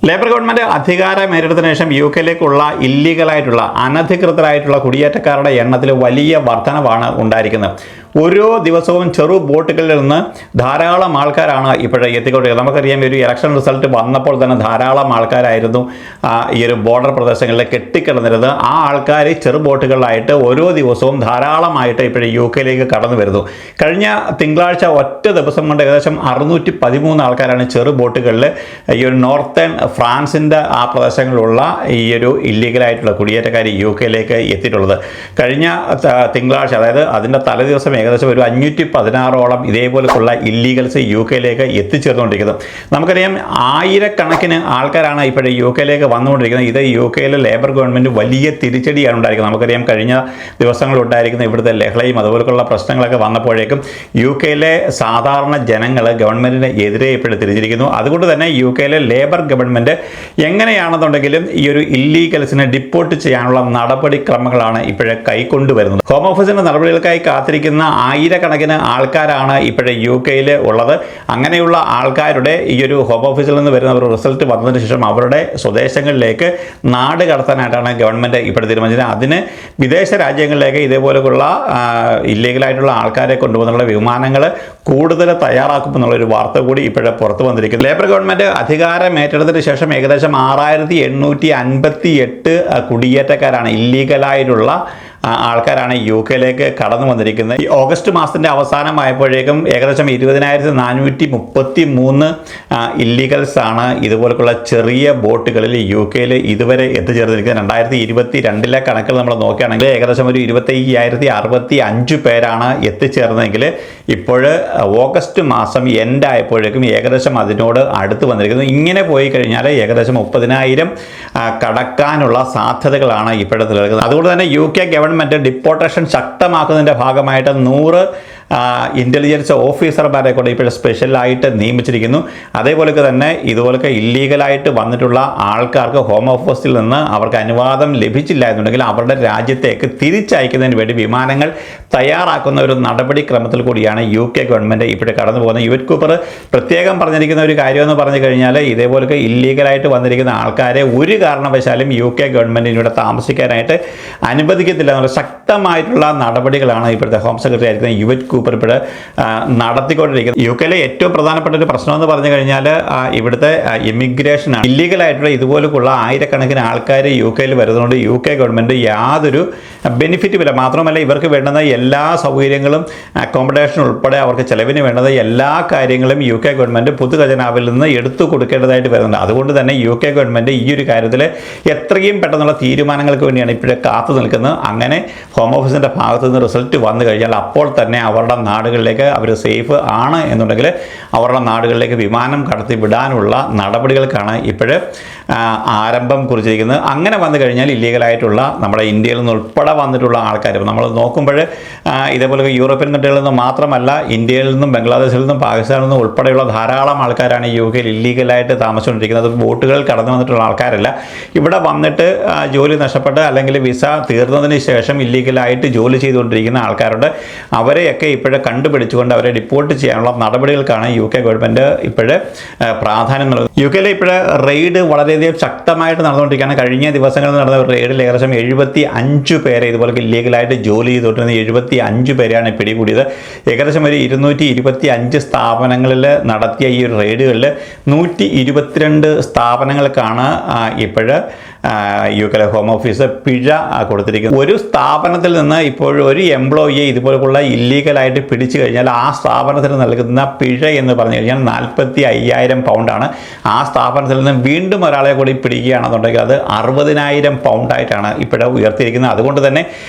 Labour government അധികാരമേറ്റെടുത്തതിനു ശേഷം U കെയിലേക്കുള്ള ഇല്ലീഗലായിട്ടുള്ള അനധികൃതരായിട്ടുള്ള കുടിയേറ്റക്കാരുടെ എണ്ണത്തിൽ വലിയ വർധനവാണ് ഉണ്ടായിരിക്കുന്നത്. ഓരോ ദിവസവും ചെറു ബോട്ടുകളിൽ നിന്ന് ധാരാളം ആൾക്കാരാണ് ഇപ്പോഴേ എത്തിക്കൊണ്ടിരിക്കുന്നത്. നമുക്കറിയാം, ഒരു ഇലക്ഷൻ റിസൾട്ട് വന്നപ്പോൾ തന്നെ ധാരാളം ആൾക്കാരായിരുന്നു ഈ ഒരു ബോർഡർ പ്രദേശങ്ങളിൽ കെട്ടിക്കിടന്നിരുന്നത്. ആ ആൾക്കാർ ചെറു ബോട്ടുകളിലായിട്ട് ഓരോ ദിവസവും ധാരാളമായിട്ട് ഇപ്പോഴേ യു കെയിലേക്ക് കടന്നു വരുന്നു. കഴിഞ്ഞ തിങ്കളാഴ്ച ഒറ്റ ദിവസം കൊണ്ട് ഏകദേശം 613 ആൾക്കാരാണ് ചെറു ബോട്ടുകളിൽ ഈ ഒരു നോർത്തേൺ ഫ്രാൻസിൻ്റെ ആ പ്രദേശങ്ങളിലുള്ള ഈ ഒരു ഇല്ലീഗലായിട്ടുള്ള കുടിയേറ്റക്കാർ യു കെയിലേക്ക് എത്തിയിട്ടുള്ളത്. കഴിഞ്ഞ തിങ്കളാഴ്ച, അതായത് അതിൻ്റെ തലേദിവസം ഏകദേശം ഒരു 516ഓളം ഇതേപോലെയുള്ള ഇല്ലീഗൽസ് യു കെയിലേക്ക് എത്തിച്ചേർന്നുകൊണ്ടിരിക്കുന്നത്. നമുക്കറിയാം, ആയിരക്കണക്കിന് ആൾക്കാരാണ് ഇപ്പോഴും യു കെയിലേക്ക് വന്നുകൊണ്ടിരിക്കുന്നത്. ഇത് യു കെയിലെ ലേബർ ഗവൺമെൻറ് വലിയ തിരിച്ചടിയാണ് ഉണ്ടായിരിക്കുന്നത്. നമുക്കറിയാം, കഴിഞ്ഞ ദിവസങ്ങളുണ്ടായിരിക്കുന്ന ഇവിടുത്തെ ലഹളയും അതുപോലെയുള്ള പ്രശ്നങ്ങളൊക്കെ വന്നപ്പോഴേക്കും യു കെയിലെ സാധാരണ ജനങ്ങൾ ഗവൺമെൻറ്റിന് എതിരെ ഇപ്പോഴും തിരിച്ചിരിക്കുന്നു. അതുകൊണ്ട് തന്നെ യു കെയിലെ ലേബർ ഗവൺമെൻറ് എങ്ങനെയാണെന്നുണ്ടെങ്കിലും ഈ ഒരു ഇല്ലീഗൽസിനെ ഡിപ്പോർട്ട് ചെയ്യാനുള്ള നടപടിക്രമങ്ങളാണ് ഇപ്പോഴേ കൈക്കൊണ്ടുവരുന്നത്. ഹോം ഓഫീസിൻ്റെ നടപടികൾക്കായി കാത്തിരിക്കുന്ന ആയിരക്കണക്കിന് ആൾക്കാരാണ് ഇപ്പോഴേ യു കെയിൽ ഉള്ളത്. അങ്ങനെയുള്ള ആൾക്കാരുടെ ഈ ഒരു ഹോം ഓഫീസിൽ നിന്ന് വരുന്ന ഒരു റിസൾട്ട് വന്നതിന് ശേഷം അവരുടെ സ്വദേശങ്ങളിലേക്ക് നാട് കടത്താനായിട്ടാണ് ഗവൺമെൻറ് ഇപ്പോൾ തീരുമാനിച്ചത്. അതിന് വിദേശ രാജ്യങ്ങളിലേക്ക് ഇതേപോലെയുള്ള ഇല്ലീഗലായിട്ടുള്ള ആൾക്കാരെ കൊണ്ടുവന്നുള്ള വിമാനങ്ങൾ കൂടുതൽ തയ്യാറാക്കുമെന്നുള്ളൊരു വാർത്ത കൂടി ഇപ്പോഴേ പുറത്തു വന്നിരിക്കുന്നു. ലേബർ ഗവൺമെൻറ് അധികാരം ഏറ്റെടുത്തതിന് ശേഷം ഏകദേശം 6858 കുടിയേറ്റക്കാരാണ്, ഇല്ലീഗലായിട്ടുള്ള ആൾക്കാരാണ് യു കെയിലേക്ക് കടന്നു വന്നിരിക്കുന്നത്. ഈ ഓഗസ്റ്റ് മാസത്തിൻ്റെ അവസാനമായപ്പോഴേക്കും ഏകദേശം 20,433 ഇല്ലീഗൽസ് ആണ് ഇതുപോലുള്ള ചെറിയ ബോട്ടുകളിൽ യു കെയിൽ ഇതുവരെ എത്തിച്ചേർന്നിരിക്കുന്നത്. 2022 കണക്കുകൾ നമ്മൾ നോക്കുകയാണെങ്കിൽ ഏകദേശം ഒരു 25,065 പേരാണ് എത്തിച്ചേർന്നതെങ്കിൽ ഇപ്പോൾ ഓഗസ്റ്റ് മാസം എൻഡ് ആയപ്പോഴേക്കും ഏകദേശം അതിനോട് അടുത്ത് വന്നിരിക്കുന്നത്. ഇങ്ങനെ പോയി കഴിഞ്ഞാൽ ഏകദേശം 30,000 കടക്കാനുള്ള സാധ്യതകളാണ് ഇപ്പോഴത്തെ നിലനിൽക്കുന്നത്. അതുകൊണ്ട് തന്നെ യു കെ ഗവൺമെൻറ് ഡിപ്പോർട്ടേഷൻ ശക്തമാക്കുന്നതിൻ്റെ ഭാഗമായിട്ട് 100 ഇൻ്റലിജൻസ് ഓഫീസർമാരെ കൊണ്ട് ഇപ്പോൾ സ്പെഷ്യലായിട്ട് നിയമിച്ചിരിക്കുന്നു. അതേപോലെ തന്നെ ഇതുപോലൊക്കെ ഇല്ലീഗലായിട്ട് വന്നിട്ടുള്ള ആൾക്കാർക്ക് ഹോം ഓഫീസിൽ നിന്ന് അവർക്ക് അനുവാദം ലഭിച്ചില്ല എന്നുണ്ടെങ്കിൽ അവരുടെ രാജ്യത്തേക്ക് തിരിച്ചയക്കുന്നതിന് വേണ്ടി വിമാനങ്ങൾ തയ്യാറാക്കുന്ന ഒരു നടപടിക്രമത്തിൽ കൂടിയാണ് യു കെ ഗവൺമെൻറ് ഇവിടെ കടന്നു പോകുന്നത്. യുവറ്റ് കൂപ്പർ പ്രത്യേകം പറഞ്ഞിരിക്കുന്ന ഒരു കാര്യമെന്ന് പറഞ്ഞു കഴിഞ്ഞാൽ ഇതേപോലൊക്കെ ഇല്ലീഗലായിട്ട് വന്നിരിക്കുന്ന ആൾക്കാരെ ഒരു കാരണവശാലും യു കെ ഗവൺമെൻറ് ഇവിടെ താമസിക്കാനായിട്ട് അനുവദിക്കത്തില്ല എന്നുള്ള ശക്തമായിട്ടുള്ള നടപടികളാണ് ഇപ്പോഴത്തെ ഹോം സെക്രട്ടറി ആയിരിക്കുന്ന യുവറ്റ് കൂപ്പർ ഇപ്പോൾ നടത്തിക്കൊണ്ടിരിക്കുന്നത്. യു കെയിലെ ഏറ്റവും പ്രധാനപ്പെട്ട ഒരു പ്രശ്നമെന്ന് പറഞ്ഞു കഴിഞ്ഞാൽ ഇവിടുത്തെ ഇമിഗ്രേഷനാണ്. ഇല്ലീഗലായിട്ടുള്ള ഇതുപോലുള്ള ആയിരക്കണക്കിന് ആൾക്കാർ യു കെയിൽ വരുന്നതുകൊണ്ട് യു കെ ഗവൺമെൻറ് യാതൊരു ബെനിഫിറ്റും ഇല്ല. മാത്രമല്ല ഇവർക്ക് വേണ്ടുന്ന എല്ലാ സൗകര്യങ്ങളും അക്കോമഡേഷൻ ഉൾപ്പെടെ അവർക്ക് ചെലവിന് വേണ്ടത് എല്ലാ കാര്യങ്ങളും യു കെ ഗവൺമെൻറ് പൊതുഖജനാവിൽ നിന്ന് എടുത്തു കൊടുക്കേണ്ടതായിട്ട് വരുന്നുണ്ട്. അതുകൊണ്ട് തന്നെ യു കെ ഗവൺമെൻറ് ഈ ഒരു കാര്യത്തിൽ എത്രയും പെട്ടെന്നുള്ള തീരുമാനങ്ങൾക്ക് വേണ്ടിയാണ് ഇപ്പോഴേ കാത്തു നിൽക്കുന്നത്. അങ്ങനെ ഹോം ഓഫീസിൻ്റെ ഭാഗത്തു നിന്ന് റിസൾട്ട് വന്നു കഴിഞ്ഞാൽ അപ്പോൾ തന്നെ അവരുടെ നാടുകളിലേക്ക് അവർ സേഫ് ആണ് എന്നുണ്ടെങ്കിൽ അവരുടെ നാടുകളിലേക്ക് വിമാനം കടത്തി വിടാനുള്ള നടപടികൾക്കാണ് ഇപ്പോൾ ആരംഭം കുറിച്ചിരിക്കുന്നത്. അങ്ങനെ വന്നു കഴിഞ്ഞാൽ ഇല്ലീഗലായിട്ടുള്ള നമ്മുടെ ഇന്ത്യയിൽ നിന്ന് ഉൾപ്പെടെ വന്നിട്ടുള്ള ആൾക്കാർ നമ്മൾ നോക്കുമ്പോൾ ഇതേപോലെ യൂറോപ്യൻ കൺട്രികളിൽ നിന്ന് മാത്രമല്ല ഇന്ത്യയിൽ നിന്നും ബംഗ്ലാദേശിൽ നിന്നും പാകിസ്ഥാനിൽ നിന്നും ഉൾപ്പെടെയുള്ള ധാരാളം ആൾക്കാരാണ് യു കെയിൽ ഇല്ലീഗലായിട്ട് താമസിച്ചുകൊണ്ടിരിക്കുന്നത്. ബോട്ടുകളിൽ കടന്നു വന്നിട്ടുള്ള ആൾക്കാരല്ല. ഇവിടെ വന്നിട്ട് ജോലി നഷ്ടപ്പെട്ട് അല്ലെങ്കിൽ വിസ തീർന്നതിന് ശേഷം ഇല്ലീഗലായിട്ട് ജോലി ചെയ്തുകൊണ്ടിരിക്കുന്ന ആൾക്കാരുണ്ട്. അവരെയൊക്കെ ഇപ്പോഴേ കണ്ടുപിടിച്ചുകൊണ്ട് അവരെ ഡിപ്പോർട്ട് ചെയ്യാനുള്ള നടപടികൾക്കാണ് യു കെ ഗവൺമെൻറ് ഇപ്പോഴേ പ്രാധാന്യം നൽകുന്നത്. യു കെയിലെ ഇപ്പോഴേ റെയ്ഡ് വളരെയധികം ശക്തമായിട്ട് നടന്നുകൊണ്ടിരിക്കുകയാണ്. കഴിഞ്ഞ ദിവസങ്ങളിൽ നടന്ന റെയ്ഡിൽ ഏകദേശം 75 പേരെ ഇതുപോലെ ഇല്ലീഗലായിട്ട് ജോലി ചെയ്തുകൊണ്ടിരുന്ന 75 പേരെയാണ് പിടികൂടിയത്. ഏകദേശം ഒരു 225 സ്ഥാപനങ്ങളിൽ നടത്തിയ ഈ റെയ്ഡുകളിൽ 122 സ്ഥാപനങ്ങൾക്കാണ് ഇപ്പോൾ യു കെയിലെ ഹോം ഓഫീസ് പിഴ കൊടുത്തിരിക്കുന്നത്. ഒരു സ്ഥാപനത്തിൽ നിന്ന് ഇപ്പോൾ ഒരു എംപ്ലോയിയെ ഇതുപോലുള്ള ഇല്ലീഗലായിട്ട് പിടിച്ചു കഴിഞ്ഞാൽ ആ സ്ഥാപനത്തിന് നൽകുന്ന പിഴ എന്ന് പറഞ്ഞു കഴിഞ്ഞാൽ 45,000 പൗണ്ടാണ്. ആ സ്ഥാപനത്തിൽ നിന്ന് വീണ്ടും ഒരാളെ കൂടി പിടിക്കുകയാണെന്നുണ്ടെങ്കിൽ അത് 60,000 പൗണ്ടായിട്ടാണ് ഇപ്പോൾ ഉയർത്തിയിരിക്കുന്നത്. അതുകൊണ്ട് തന്നെ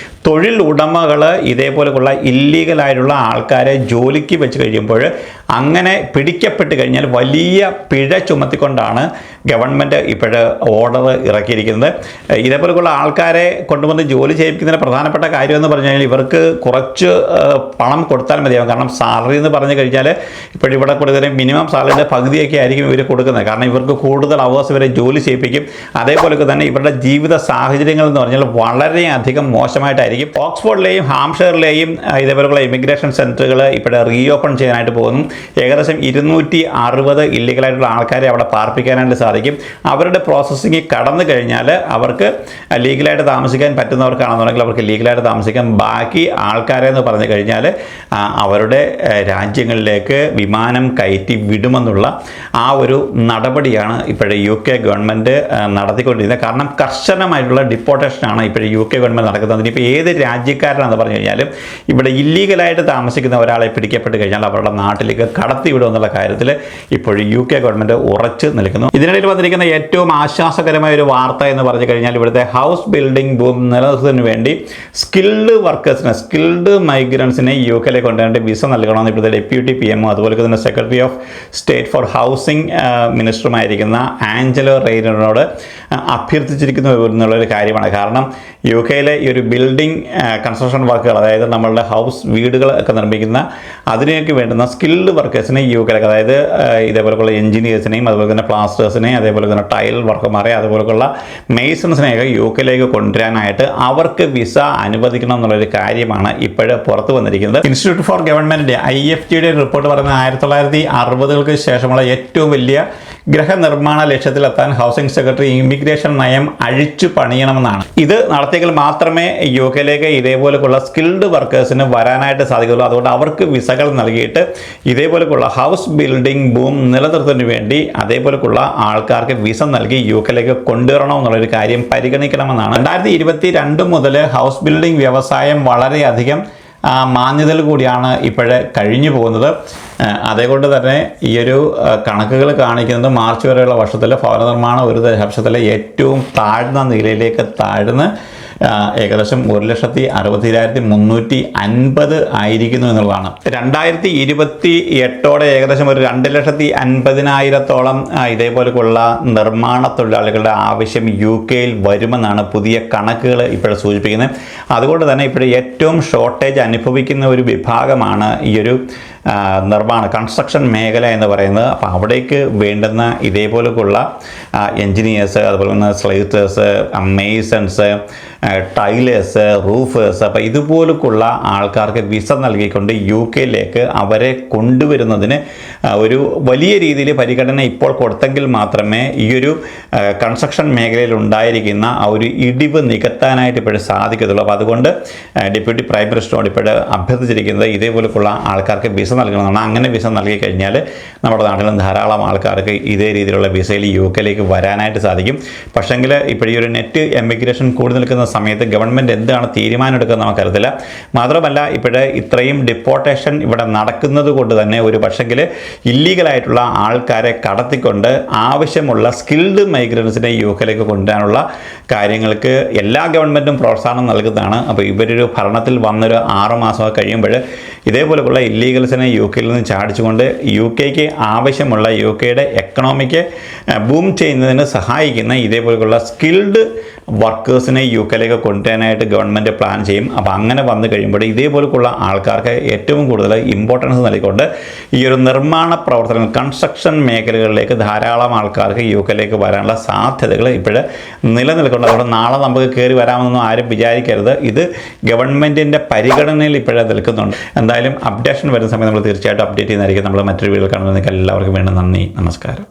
തൊഴിൽ ഉടമകൾ ഇതേപോലെയുള്ള ഇല്ലീഗലായിട്ടുള്ള ആൾക്കാരെ ജോലിക്ക് വെച്ച് കഴിയുമ്പോൾ അങ്ങനെ പിടിക്കപ്പെട്ട് കഴിഞ്ഞാൽ വലിയ പിഴ ചുമത്തിക്കൊണ്ടാണ് ഗവൺമെൻറ് ഇപ്പോൾ ഓർഡർ ഇറക്കിയിരിക്കുന്നത്. ഇതേപോലെയുള്ള ആൾക്കാരെ കൊണ്ടുവന്ന് ജോലി ചെയ്യിപ്പിക്കുന്നതിന് പ്രധാനപ്പെട്ട കാര്യമെന്ന് പറഞ്ഞു കഴിഞ്ഞാൽ ഇവർക്ക് കുറച്ച് പണം കൊടുത്താൽ മതിയാകും. കാരണം സാലറി എന്ന് പറഞ്ഞു കഴിഞ്ഞാൽ ഇപ്പോഴിവിടെ കൊടുക്കുന്ന മിനിമം സാലറിയുടെ പകുതിയൊക്കെ ആയിരിക്കും ഇവർ കൊടുക്കുന്നത്. കാരണം ഇവർക്ക് കൂടുതൽ അവേഴ്സ് ഇവരെ ജോലി ചെയ്യിപ്പിക്കും. അതേപോലെ തന്നെ ഇവരുടെ ജീവിത സാഹചര്യങ്ങൾ എന്ന് പറഞ്ഞാൽ വളരെയധികം മോശമായിട്ടായിരിക്കും. ഓക്സ്ഫോർഡിലെയും ഹാംഷയറിലെയും ഇതേപോലെയുള്ള ഇമിഗ്രേഷൻ സെൻറ്ററുകൾ ഇപ്പോൾ റീഓപ്പൺ ചെയ്യാനായിട്ട് പോകുന്നു. ഏകദേശം 260 ഇല്ലീഗലായിട്ടുള്ള ആൾക്കാരെ അവിടെ പാർപ്പിക്കാനായിട്ട് സാധിക്കും. അവരുടെ പ്രോസസ്സിങ് കടന്നു കഴിഞ്ഞാൽ അവർക്ക് ലീഗലായിട്ട് താമസിക്കാൻ പറ്റുന്നവർക്കാണെന്നുണ്ടെങ്കിൽ അവർക്ക് ലീഗലായിട്ട് താമസിക്കാൻ, ബാക്കി ആൾക്കാരെ എന്ന് പറഞ്ഞു കഴിഞ്ഞാൽ അവരുടെ രാജ്യങ്ങളിലേക്ക് വിമാനം കയറ്റി വിടുമെന്നുള്ള ആ ഒരു നടപടിയാണ് ഇപ്പോഴേ UK ഗവൺമെൻറ് നടത്തിക്കൊണ്ടിരിക്കുന്നത്. കാരണം കർശനമായിട്ടുള്ള ഡിപ്പോർട്ടേഷനാണ് ഇപ്പോഴേ UK ഗവൺമെൻറ് നടക്കുന്നത്. ഇപ്പോൾ ഏത് രാജ്യക്കാരനാണെന്ന് പറഞ്ഞു കഴിഞ്ഞാലും ഇവിടെ ഇല്ലീഗലായിട്ട് താമസിക്കുന്ന ഒരാളെ പിടിക്കപ്പെട്ട് കഴിഞ്ഞാൽ അവരുടെ നാട്ടിലേക്ക് കടത്തിവിടുമെന്നുള്ള കാര്യത്തിൽ ഇപ്പോഴും UK ഗവൺമെൻറ് ഉറച്ചു നിൽക്കുന്നു. ഇതിനിടയിൽ വന്നിരിക്കുന്ന ഏറ്റവും ആശ്വാസകരമായ ഒരു വാർത്ത എന്ന് പറഞ്ഞു കഴിഞ്ഞാൽ ഇവിടുത്തെ ഹൗസ് ബിൽഡിംഗ് ബൂം നിലനിർത്തുന്നതിന് വേണ്ടി സ്കിൽഡ് വർക്കേഴ്സിനെ, സ്കിൽഡ് മൈഗ്രൻസിനെ UKയിലേക്ക് കൊണ്ടുവരേണ്ട വിസ നൽകണമെന്ന് ഇവിടുത്തെ ഡെപ്യൂട്ടി PM അതുപോലെ തന്നെ secretary of state for housing മിനിസ്റ്ററുമായിരിക്കുന്ന ആഞ്ചലോ റെയ്നറിനോട് അഭ്യർത്ഥിച്ചിരിക്കുന്നു എന്നുള്ളൊരു കാര്യമാണ്. കാരണം UKയിലെ ഈ ഒരു ബിൽഡിംഗ് കൺസ്ട്രക്ഷൻ വർക്കുകൾ, അതായത് നമ്മളുടെ ഹൗസ് വീടുകൾ ഒക്കെ നിർമ്മിക്കുന്ന അതിനൊക്കെ വേണ്ടുന്ന സ്കിൽഡ് വർക്കേഴ്സിനെ UKയിലേക്ക്, അതായത് ഇതേപോലെയുള്ള എഞ്ചിനീയേഴ്സിനെയും അതുപോലെ തന്നെ പ്ലാസ്റ്റേഴ്സിനെയും അതേപോലെ തന്നെ ടൈൽ വർക്കർമാരെ അതുപോലെയുള്ള മെയ്സൺസിനെയൊക്കെ UKയിലേക്ക് കൊണ്ടുവരാനായിട്ട് അവർക്ക് വിസ അനുവദിക്കണം എന്നുള്ളൊരു കാര്യമാണ് ഇപ്പോഴ് പുറത്തു വന്നിരിക്കുന്നത്. ഇൻസ്റ്റിറ്റ്യൂട്ട് ഫോർ ഗവൺമെൻറ് IFTയുടെ റിപ്പോർട്ട് പറയുന്നത് 1960-കൾക്ക് ശേഷമുള്ള ഏറ്റവും വലിയ ഗ്രഹനിർമ്മാണ ലക്ഷ്യത്തിലെത്താൻ ഹൗസിംഗ് സെക്രട്ടറി ഇമിഗ്രേഷൻ നയം അഴിച്ചു പണിയണമെന്നാണ്. ഇത് നടത്തിയെങ്കിൽ മാത്രമേ UKയിലേക്ക് ഇതേപോലെയുള്ള സ്കിൽഡ് വർക്കേഴ്സിന് വരാനായിട്ട് സാധിക്കുള്ളൂ. അതുകൊണ്ട് അവർക്ക് വിസകൾ നൽകിയിട്ട് ഇതേപോലെയുള്ള ഹൗസ് ബിൽഡിംഗ് ബൂം നിലനിർത്തുന്നതിന് വേണ്ടി അതേപോലെയുള്ള ആൾക്കാർക്ക് വിസ നൽകി UKയിലേക്ക് കൊണ്ടുവരണമെന്നുള്ളൊരു കാര്യം പരിഗണിക്കണമെന്നാണ്. 2022 മുതൽ ഹൗസ് ബിൽഡിംഗ് വ്യവസായം വളരെയധികം മാന്യതയിൽ കൂടിയാണ് ഇപ്പോഴേ കഴിഞ്ഞു പോകുന്നത്. അതേകൊണ്ട് തന്നെ ഈ ഒരു കണക്കുകൾ കാണിക്കുന്നത് മാർച്ച് വരെയുള്ള വർഷത്തിൽ ഭവന നിർമ്മാണം ഒരു ദശാബ്ദത്തിലെ ഏറ്റവും താഴ്ന്ന നിലയിലേക്ക് താഴ്ന്ന് ഏകദേശം 1,62,350 ആയിരിക്കുന്നു എന്നുള്ളതാണ്. 2028 ഏകദേശം ഒരു 2,50,000 ഇതേപോലെയുള്ള നിർമ്മാണ തൊഴിലാളികളുടെ ആവശ്യം UKയിൽ വരുമെന്നാണ് പുതിയ കണക്കുകൾ ഇപ്പോഴും സൂചിപ്പിക്കുന്നത്. അതുകൊണ്ട് തന്നെ ഇപ്പോഴും ഏറ്റവും ഷോർട്ടേജ് അനുഭവിക്കുന്ന ഒരു വിഭാഗമാണ് ഈ ഒരു കൺസ്ട്രക്ഷൻ മേഖല എന്ന് പറയുന്നത്. അപ്പോൾ അവിടേക്ക് വേണ്ടുന്ന ഇതേപോലെയുള്ള എൻജിനീയേഴ്സ്, അതുപോലെ തന്നെ സ്ലേറ്റേഴ്സ്, മെയ്സൺസ്, ടൈലേഴ്സ്, റൂഫേഴ്സ്, അപ്പോൾ ഇതുപോലുള്ള ആൾക്കാർക്ക് വിസ നൽകിക്കൊണ്ട് UKയിലേക്ക് അവരെ കൊണ്ടുവരുന്നതിന് ഒരു വലിയ രീതിയിൽ പരിഗണന ഇപ്പോൾ കൊടുത്തെങ്കിൽ മാത്രമേ ഈ ഒരു കൺസ്ട്രക്ഷൻ മേഖലയിൽ ഉണ്ടായിരിക്കുന്ന ആ ഒരു ഇടിവ് നികത്താനായിട്ട് ഇപ്പോഴും സാധിക്കത്തുള്ളൂ. അപ്പോൾ അതുകൊണ്ട് ഡെപ്യൂട്ടി പ്രൈം മിനിസ്റ്ററോട് ഇപ്പോഴും അഭ്യർത്ഥിച്ചിരിക്കുന്നത് ഇതേപോലെയുള്ള ആൾക്കാർക്ക് വിസ നൽകണമെന്നാണ്. അങ്ങനെ വിസ നൽകി കഴിഞ്ഞാൽ നമ്മുടെ നാട്ടിലും ധാരാളം ആൾക്കാർക്ക് ഇതേ രീതിയിലുള്ള വിസയിൽ UKയിലേക്ക് വരാനായിട്ട് സാധിക്കും. പക്ഷേങ്കിൽ ഇപ്പോൾ ഈ ഒരു നെറ്റ് എമിഗ്രേഷൻ കൂടി നിൽക്കുന്ന സമയത്ത് ഗവൺമെൻറ് എന്താണ് തീരുമാനം എടുക്കുന്നത് നമുക്കറിയത്തില്ല. മാത്രമല്ല ഇപ്പോഴേ ഇത്രയും ഡിപ്പോർട്ടേഷൻ ഇവിടെ നടക്കുന്നത് കൊണ്ട് തന്നെ ഒരു പക്ഷെങ്കിൽ ഇല്ലീഗലായിട്ടുള്ള ആൾക്കാരെ കടത്തിക്കൊണ്ട് ആവശ്യമുള്ള സ്കിൽഡ് മൈഗ്രൻസിനെ UKയിലേക്ക് കൊണ്ടുവരാനുള്ള കാര്യങ്ങൾക്ക് എല്ലാ ഗവൺമെൻറ്റും പ്രോത്സാഹനം നൽകുന്നതാണ്. അപ്പോൾ ഇവരൊരു ഭരണത്തിൽ വന്നൊരു 6 മാസമൊക്കെ കഴിയുമ്പോൾ ഇതേപോലെയുള്ള ഇല്ലീഗൽസിനെ UKയിൽ നിന്ന് ചാടിച്ചുകൊണ്ട് UKയ്ക്ക് ആവശ്യമുള്ള UKയുടെ എക്കണോമിക്ക് ബൂം ചെയ്യുന്നതിന് സഹായിക്കുന്ന ഇതേപോലെയുള്ള സ്കിൽഡ് വർക്കേഴ്സിനെ UKയിലേക്ക് കൊണ്ടുവരാനായിട്ട് ഗവൺമെൻറ് പ്ലാൻ ചെയ്യും. അപ്പോൾ അങ്ങനെ വന്നു കഴിയുമ്പോൾ ഇതേപോലെയുള്ള ആൾക്കാർക്ക് ഏറ്റവും കൂടുതൽ ഇമ്പോർട്ടൻസ് നൽകിക്കൊണ്ട് ഈ ഒരു നിർമ്മാണ പ്രവർത്തനങ്ങൾ, കൺസ്ട്രക്ഷൻ മേഖലകളിലേക്ക് ധാരാളം ആൾക്കാർക്ക് UKയിലേക്ക് വരാനുള്ള സാധ്യതകൾ ഇപ്പോഴ് നിലനിൽക്കുന്നുണ്ട്. അതുകൊണ്ട് നാളെ നമുക്ക് കയറി വരാമെന്നൊന്നും ആരും വിചാരിക്കരുത്. ഇത് ഗവൺമെൻറ്റിൻ്റെ പരിഗണനയിൽ ഇപ്പോഴേ നിൽക്കുന്നുണ്ട്. എന്തായാലും അപ്ഡേഷൻ വരുന്ന സമയത്ത് നമ്മൾ തീർച്ചയായിട്ടും അപ്ഡേറ്റ് ചെയ്യുന്നതായിരിക്കും. നമ്മൾ മറ്റൊരു വീഡിയോ കാണുന്നതിന് എല്ലാവർക്കും വേണ്ടി നന്ദി, നമസ്കാരം.